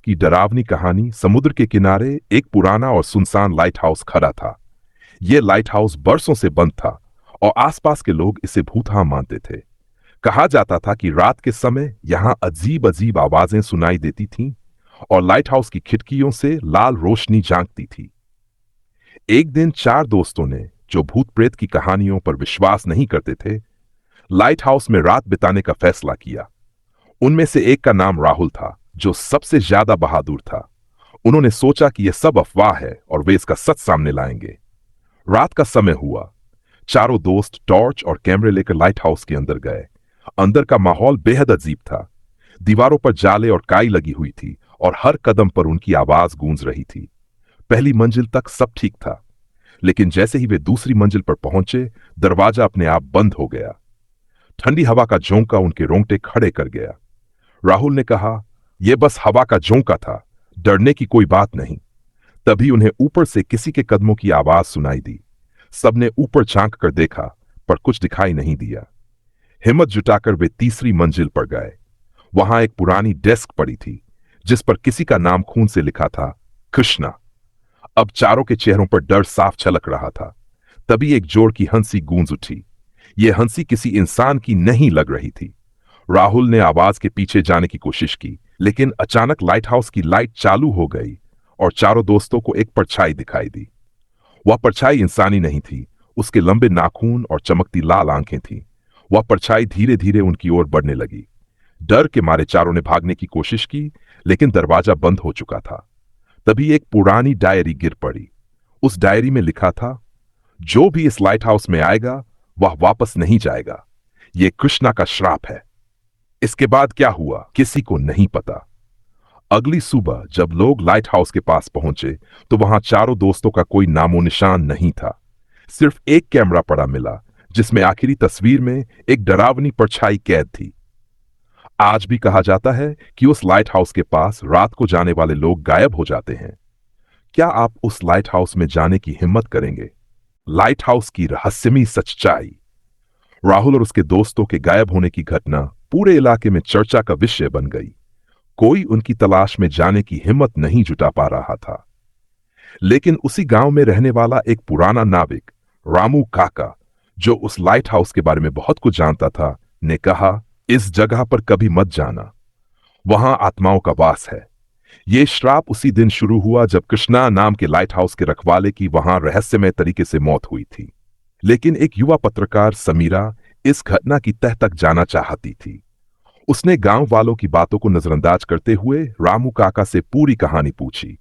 की डरावनी कहानी। समुद्र के किनारे एक पुराना और सुनसान लाइट हाउस खड़ा था। यह लाइट हाउस बरसों से बंद था और आसपास के लोग इसे भूतहा मानते थे। कहा जाता था कि रात के समय यहां अजीब अजीब आवाजें सुनाई देती थीं और लाइट हाउस की खिड़कियों से लाल रोशनी झांकती थी। एक दिन चार दोस्तों ने, जो भूत प्रेत की कहानियों पर विश्वास नहीं करते थे, लाइट हाउस में रात बिताने का फैसला किया। उनमें से एक का नाम राहुल था, जो सबसे ज्यादा बहादुर था। उन्होंने सोचा कि यह सब अफवाह है और वे इसका सच सामने लाएंगे। रात का समय हुआ। चारों दोस्त टॉर्च और कैमरे लेकर लाइट हाउस के अंदर गए। अंदर का माहौल बेहद अजीब था। दीवारों पर जाले और काई लगी हुई थी और हर कदम पर उनकी आवाज गूंज रही थी। पहली मंजिल तक सब ठीक था, लेकिन जैसे ही वे दूसरी मंजिल पर पहुंचे, दरवाजा अपने आप बंद हो गया। ठंडी हवा का झोंका उनके रोंगटे खड़े कर गया। राहुल ने कहा, यह बस हवा का झोंका था, डरने की कोई बात नहीं। तभी उन्हें ऊपर से किसी के कदमों की आवाज सुनाई दी। सबने ऊपर झांक कर देखा, पर कुछ दिखाई नहीं दिया। हिम्मत जुटाकर वे तीसरी मंजिल पर गए। वहां एक पुरानी डेस्क पड़ी थी, जिस पर किसी का नाम खून से लिखा था, कृष्णा। अब चारों के चेहरों पर डर साफ झलक रहा था। तभी एक जोर की हंसी गूंज उठी। यह हंसी किसी इंसान की नहीं लग रही थी। राहुल ने आवाज के पीछे जाने की कोशिश की, लेकिन अचानक लाइट हाउस की लाइट चालू हो गई और चारों दोस्तों को एक परछाई दिखाई दी। वह परछाई इंसानी नहीं थी। उसके लंबे नाखून और चमकती लाल आंखें थीं। वह परछाई धीरे धीरे उनकी ओर बढ़ने लगी। डर के मारे चारों ने भागने की कोशिश की, लेकिन दरवाजा बंद हो चुका था। तभी एक पुरानी डायरी गिर पड़ी। उस डायरी में लिखा था, जो भी इस लाइट हाउस में आएगा वह वापस नहीं जाएगा। यह कृष्णा का श्राप है। इसके बाद क्या हुआ किसी को नहीं पता। अगली सुबह जब लोग लाइट हाउस के पास पहुंचे, तो वहां चारों दोस्तों का कोई नामो निशान नहीं था। सिर्फ एक कैमरा पड़ा मिला, जिसमें आखिरी तस्वीर में एक डरावनी परछाई कैद थी। आज भी कहा जाता है कि उस लाइट हाउस के पास रात को जाने वाले लोग गायब हो जाते हैं। क्या आप उस लाइट हाउस में जाने की हिम्मत करेंगे? लाइट हाउस की रहस्यमयी सच्चाई। राहुल और उसके दोस्तों के गायब होने की घटना पूरे इलाके में चर्चा का विषय बन गई। कोई उनकी तलाश में जाने की हिम्मत नहीं जुटा पा रहा था। लेकिन उसी गांव में रहने वाला एक पुराना नाविक, रामू काका, जो उस लाइट हाउस के बारे में बहुत कुछ जानता था, ने कहा, इस जगह पर कभी मत जाना। वहां आत्माओं का वास है। यह श्राप उसी दिन शुरू हुआ जब कृष्णा नाम के लाइट हाउस के रखवाले की वहां रहस्यमय तरीके से मौत हुई थी। लेकिन एक युवा पत्रकार समीरा इस घटना की तह तक जाना चाहती थी। उसने गांव वालों की बातों को नजरअंदाज करते हुए रामू काका से पूरी कहानी पूछी।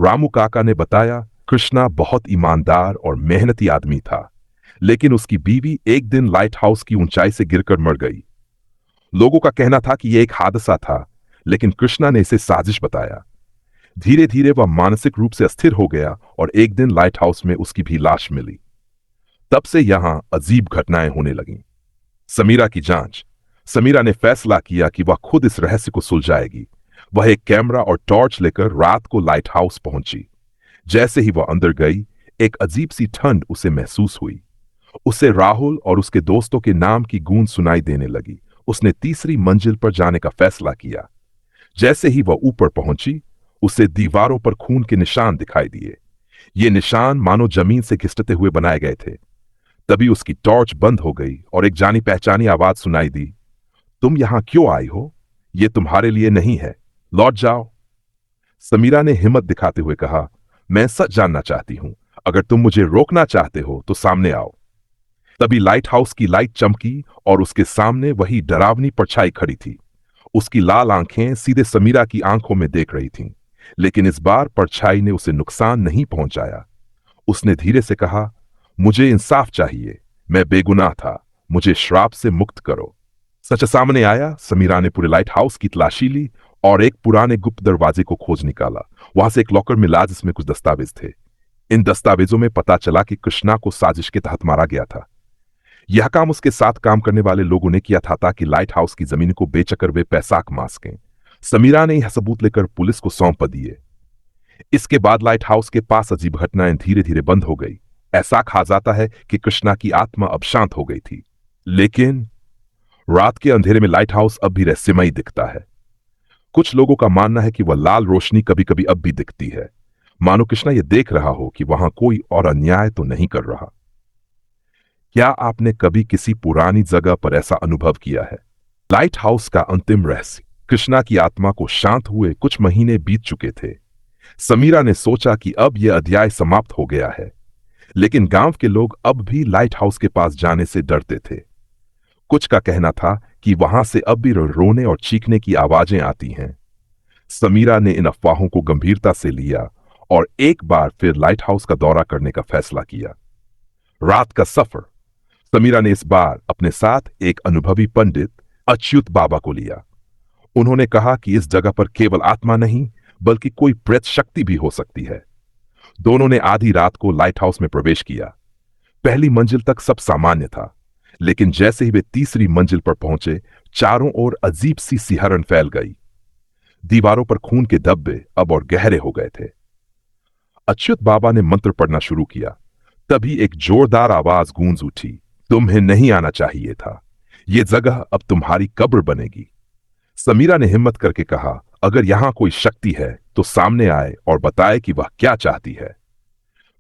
रामू काका ने बताया, कृष्णा बहुत ईमानदार और मेहनती आदमी था, लेकिन उसकी बीवी एक दिन लाइट हाउस की ऊंचाई से गिरकर मर गई। लोगों का कहना था कि यह एक हादसा था, लेकिन कृष्णा ने इसे साजिश बताया। धीरे धीरे वह मानसिक रूप से अस्थिर हो गया और एक दिन लाइट हाउस में उसकी भी लाश मिली। तब से यहां अजीब घटनाएं होने लगीं। समीरा की जांच। समीरा ने फैसला किया कि वह खुद इस रहस्य को सुलझाएगी। वह एक कैमरा और टॉर्च लेकर रात को लाइट हाउस पहुंची। जैसे ही वह अंदर गई, एक अजीब सी ठंड उसे महसूस हुई। उसे राहुल और उसके दोस्तों के नाम की गूंज सुनाई देने लगी। उसने तीसरी मंजिल पर जाने का फैसला किया। जैसे ही वह ऊपर पहुंची, उसे दीवारों पर खून के निशान दिखाई दिए। ये निशान मानो जमीन से घिसटते हुए बनाए गए थे। तभी उसकी टॉर्च बंद हो गई और एक जानी पहचानी आवाज सुनाई दी, तुम यहां क्यों आई हो? यह तुम्हारे लिए नहीं है, लौट जाओ। समीरा ने हिम्मत दिखाते हुए कहा, मैं सच जानना चाहती हूं। अगर तुम मुझे रोकना चाहते हो तो सामने आओ। तभी लाइट हाउस की लाइट चमकी और उसके सामने वही डरावनी परछाई खड़ी थी। उसकी लाल आंखें सीधे समीरा की आंखों में देख रही थीं, लेकिन इस बार परछाई ने उसे नुकसान नहीं पहुंचाया। उसने धीरे से कहा, मुझे इंसाफ चाहिए। मैं बेगुनाह था, मुझे श्राप से मुक्त करो। सच सामने आया। समीरा ने पूरे लाइट हाउस की तलाशी ली और एक पुराने गुप्त दरवाजे को खोज निकाला। वहां से एक लॉकर मिला जिसमें कुछ दस्तावेज थे। इन दस्तावेजों में पता चला कि कृष्णा को साजिश के तहत मारा गया था। यह काम उसके साथ काम करने वाले लोगों ने किया था ताकि लाइट हाउस की जमीन को बेचकर वे पैसा कमा सकें। समीरा ने यह सबूत लेकर पुलिस को सौंप दिए। इसके बाद लाइट हाउस के पास अजीब घटनाएं धीरे धीरे बंद हो गई। ऐसा कहा जाता है कि कृष्णा की आत्मा अब शांत हो गई थी। लेकिन रात के अंधेरे में लाइट हाउस अब भी रहस्यमयी दिखता है। कुछ लोगों का मानना है कि वह लाल रोशनी कभी कभी अब भी दिखती है, मानो कृष्णा यह देख रहा हो कि वहां कोई और अन्याय तो नहीं कर रहा। क्या आपने कभी किसी पुरानी जगह पर ऐसा अनुभव किया है? लाइट हाउस का अंतिम रहस्य। कृष्णा की आत्मा को शांत हुए कुछ महीने बीत चुके थे। समीरा ने सोचा कि अब यह अध्याय समाप्त हो गया है, लेकिन गांव के लोग अब भी लाइट हाउस के पास जाने से डरते थे। कुछ का कहना था कि वहां से अब भी रोने और चीखने की आवाजें आती हैं। समीरा ने इन अफवाहों को गंभीरता से लिया और एक बार फिर लाइट हाउस का दौरा करने का फैसला किया। रात का सफर। समीरा ने इस बार अपने साथ एक अनुभवी पंडित अच्युत बाबा को लिया। उन्होंने कहा कि इस जगह पर केवल आत्मा नहीं बल्कि कोई प्रेत शक्ति भी हो सकती है। दोनों ने आधी रात को लाइट हाउस में प्रवेश किया। पहली मंजिल तक सब सामान्य था, लेकिन जैसे ही वे तीसरी मंजिल पर पहुंचे, चारों ओर अजीब सी सिहरन फैल गई। दीवारों पर खून के धब्बे अब और गहरे हो गए थे। अच्युत बाबा ने मंत्र पढ़ना शुरू किया। तभी एक जोरदार आवाज गूंज उठी, तुम्हें नहीं आना चाहिए था, यह जगह अब तुम्हारी कब्र बनेगी। समीरा ने हिम्मत करके कहा, अगर यहां कोई शक्ति है तो सामने आए और बताए कि वह क्या चाहती है।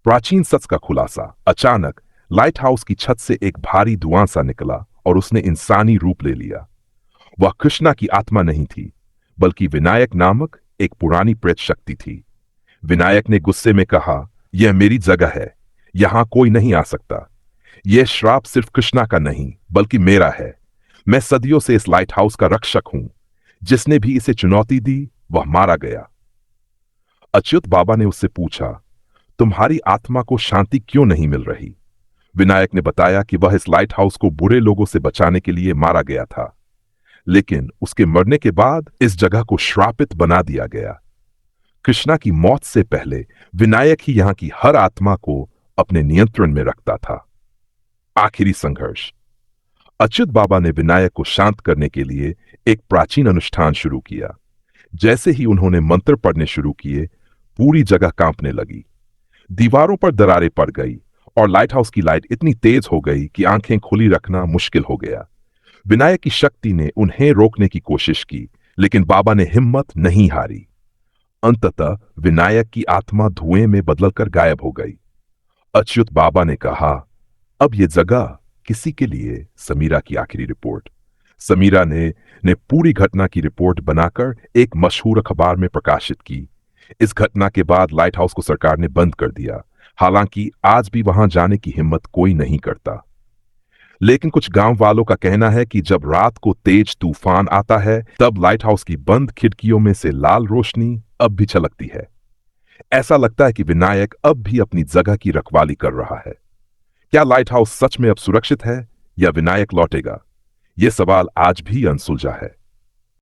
प्राचीन सच का खुलासा। अचानक लाइट हाउस की छत से एक भारी धुआं सा निकला और उसने इंसानी रूप ले लिया। वह कृष्णा की आत्मा नहीं थी, बल्कि विनायक नामक एक पुरानी प्रेत शक्ति थी। विनायक ने गुस्से में कहा, यह मेरी जगह है, यहां कोई नहीं आ सकता। यह श्राप सिर्फ कृष्णा का नहीं बल्कि मेरा है। मैं सदियों से इस लाइट हाउस का रक्षक हूं। जिसने भी इसे चुनौती दी वह मारा गया। अच्युत बाबा ने उससे पूछा, तुम्हारी आत्मा को शांति क्यों नहीं मिल रही? विनायक ने बताया कि वह इस लाइट हाउस को बुरे लोगों से बचाने के लिए मारा गया था, लेकिन उसके मरने के बाद इस जगह को श्रापित बना दिया गया। कृष्णा की मौत से पहले विनायक ही यहां की हर आत्मा को अपने नियंत्रण में रखता था। आखिरी संघर्ष। अच्युत बाबा ने विनायक को शांत करने के लिए एक प्राचीन अनुष्ठान शुरू किया। जैसे ही उन्होंने मंत्र पढ़ने शुरू किए, पूरी जगह कांपने लगी। दीवारों पर दरारें पड़ गई और लाइट हाउस की लाइट इतनी तेज हो गई कि आंखें खुली रखना मुश्किल हो गया। विनायक की शक्ति ने उन्हें रोकने की कोशिश की, लेकिन बाबा ने हिम्मत नहीं हारी। अंततः विनायक की आत्मा धुएं में बदलकर गायब हो गई। अच्युत बाबा ने कहा, अब यह जगह किसी के लिए। समीरा की आखिरी रिपोर्ट। समीरा ने पूरी घटना की रिपोर्ट बनाकर एक मशहूर अखबार में प्रकाशित की। इस घटना के बाद लाइट हाउस को सरकार ने बंद कर दिया, हालांकि आज भी वहां जाने की हिम्मत कोई नहीं करता। लेकिन कुछ गांव वालों का कहना है कि जब रात को तेज तूफान आता है, तब लाइट हाउस की बंद खिड़कियों में से लाल रोशनी अब भी झलकती है। ऐसा लगता है कि विनायक अब भी अपनी जगह की रखवाली कर रहा है। क्या लाइट हाउस सच में अब सुरक्षित है या विनायक लौटेगा? यह सवाल आज भी अनसुलझा है।